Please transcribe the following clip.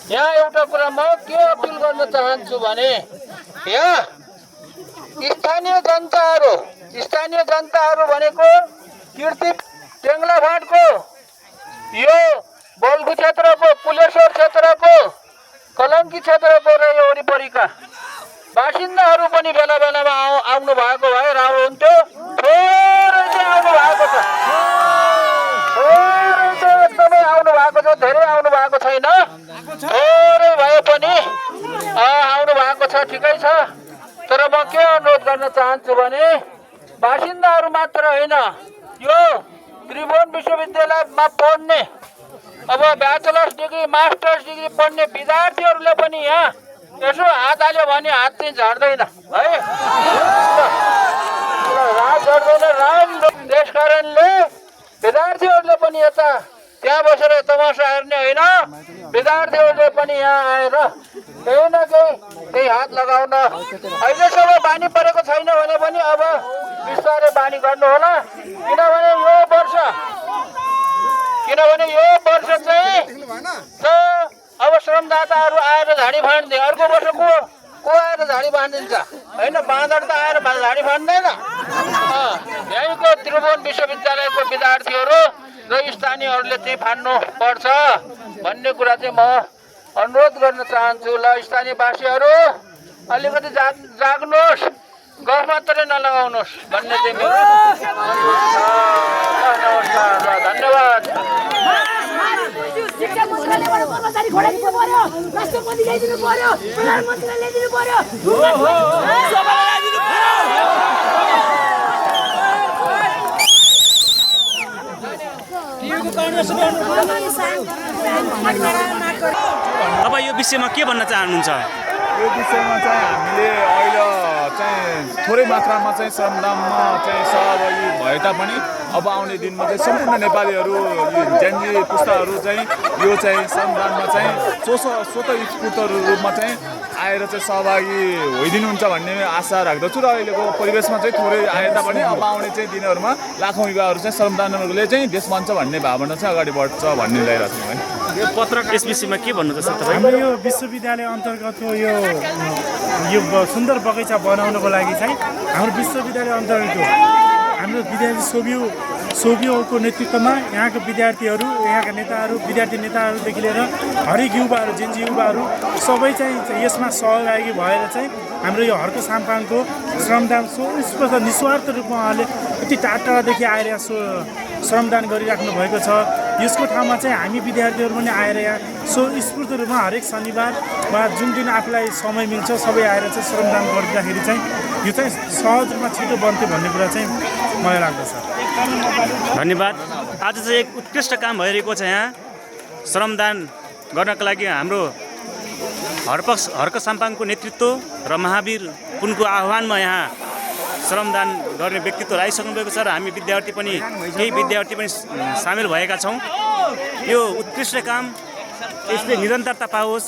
यहाँ एउटा कुरा म के अपिल गर्न चाहन्छु भने यहाँ स्थानीय जनताहरू भनेको कीर्ति टेङ्ग्लाभाटको यो बल्गु क्षेत्रको पुलेश्वर क्षेत्रको कलङ्की क्षेत्रको र यो वरिपरिका बासिन्दाहरू पनि बेला बेलामा आउनु भएको भए राम्रो हुन्थ्यो। थोरै चाहिँ आउनु भएको छ, थोरै चाहिँ एकदमै आउनु भएको छ, धेरै आउनु भएको छैन। थोरै भए पनि आउनु भएको छ, ठिकै छ। तर म के अनुरोध गर्न चाहन्छु भने बासिन्दाहरू मात्र होइन, यो त्रिभुवन विश्वविद्यालयमा पढ्ने अब ब्याचलर्स डिग्री मास्टर्स डिग्री पढ्ने विद्यार्थीहरूले पनि यहाँ यसो हात हाल्यो भने हात चाहिँ झर्दैन है, हात झर्दैन राम्रो। त्यस कारणले विद्यार्थीहरूले पनि यता त्यहाँ बसेर तमासा हेर्ने होइन, विद्यार्थीहरूले पनि यहाँ आएर केही न केही हात लगाउन अहिलेसम्म बानी परेको छैन भने पनि अब बिस्तारै बानी गर्नु होला। किनभने यो वर्ष चाहिँ अब श्रमदाताहरू आएर झाडी फाँड्ने, अर्को वर्ष को आएर झाडी बाँधिदिन्छ होइन, बाँदर त आएर झाडी फाँड्दैन। यहीँको त्रिभुवन विश्वविद्यालयको विद्यार्थीहरू र स्थानीयहरूले चाहिँ फान्नु पर्छ भन्ने कुरा चाहिँ म अनुरोध गर्न चाहन्छु। ल स्थानीयवासीहरू अलिकति जाग्नुहोस्, गफ मात्रै नलगाउनुहोस् भन्ने चाहिँ मेरो नमस्कार, धन्यवाद। शिक्षा मन्त्रालयबाट कर्मचारी घोडाइदिनु पर्यो, राष्ट्रपति ल्याइदिनु पर्यो, प्रधानमन्त्रीले ल्याइदिनु पर्यो, अब यो विषयमा के भन्न चाहनुहुन्छ? यो विषयमा चाहिँ हामीले अहिले चाहिँ थोरै मात्रामा चाहिँ श्रमदानमा चाहिँ सहभागी भए तापनि अब आउने दिनमा चाहिँ सम्पूर्ण नेपालीहरू जेनजी पुस्ताहरू चाहिँ यो चाहिँ श्रमदानमा चाहिँ स्वतःस्फूर्त रूपमा चाहिँ आएर चाहिँ सहभागी होइदिनुहुन्छ भन्ने आशा राख्दछु। र अहिलेको परिवेशमा चाहिँ थोरै आए तापनि अब आउने चाहिँ दिनहरूमा लाखौँ युवाहरू चाहिँ श्रमदानले चाहिँ देश बन्छ भन्ने भावना चाहिँ अगाडि बढ्छ भन्ने ल्याइरहेको छौँ है। यो पत्र यस विषयमा के भन्नु छ तपाईँ? हाम्रो यो विश्वविद्यालय अन्तर्गतको यो सुन्दर बगैँचा बनाउनको लागि चाहिँ हाम्रो विश्वविद्यालय अन्तर्गतको हाम्रो विद्यार्थी सोभियोको नेतृत्वमा यहाँको विद्यार्थीहरू, यहाँका नेताहरू, विद्यार्थी नेताहरूदेखि लिएर हरेक युवाहरू, जेन्जी युवाहरू सबै चाहिँ यसमा सहभागी भएर चाहिँ हाम्रो यो हर्क साम्पाङको श्रमदान निस्वार्थ रूपमा उहाँले यति टाढादेखि आएर श्रमदान गरिराख्नु भएको छ। यसको ठाउँमा चाहिँ हामी विद्यार्थीहरू पनि आएर यहाँ स्वस्फूर्त रूपमा हरेक शनिबार वा जुन दिन आफूलाई समय मिल्छ सबै आएर चाहिँ श्रमदान गर्दाखेरि चाहिँ यो चाहिँ सहज रूपमा छिटो बन्थ्यो भन्ने कुरा चाहिँ मलाई लाग्दछ। धन्यवाद। आज चाहिँ एक उत्कृष्ट काम भइरहेको छ यहाँ श्रमदान गर्नको लागि हाम्रो हर्क साम्पाङको नेतृत्व र महावीर पुनको आह्वानमा यहाँ श्रमदान गर्ने व्यक्तित्वहरू आइसक्नु भएको छ र हामी विद्यार्थी पनि केही विद्यार्थी पनि सामेल भएका छौँ। यो उत्कृष्ट काम यसले निरन्तरता पाओस्।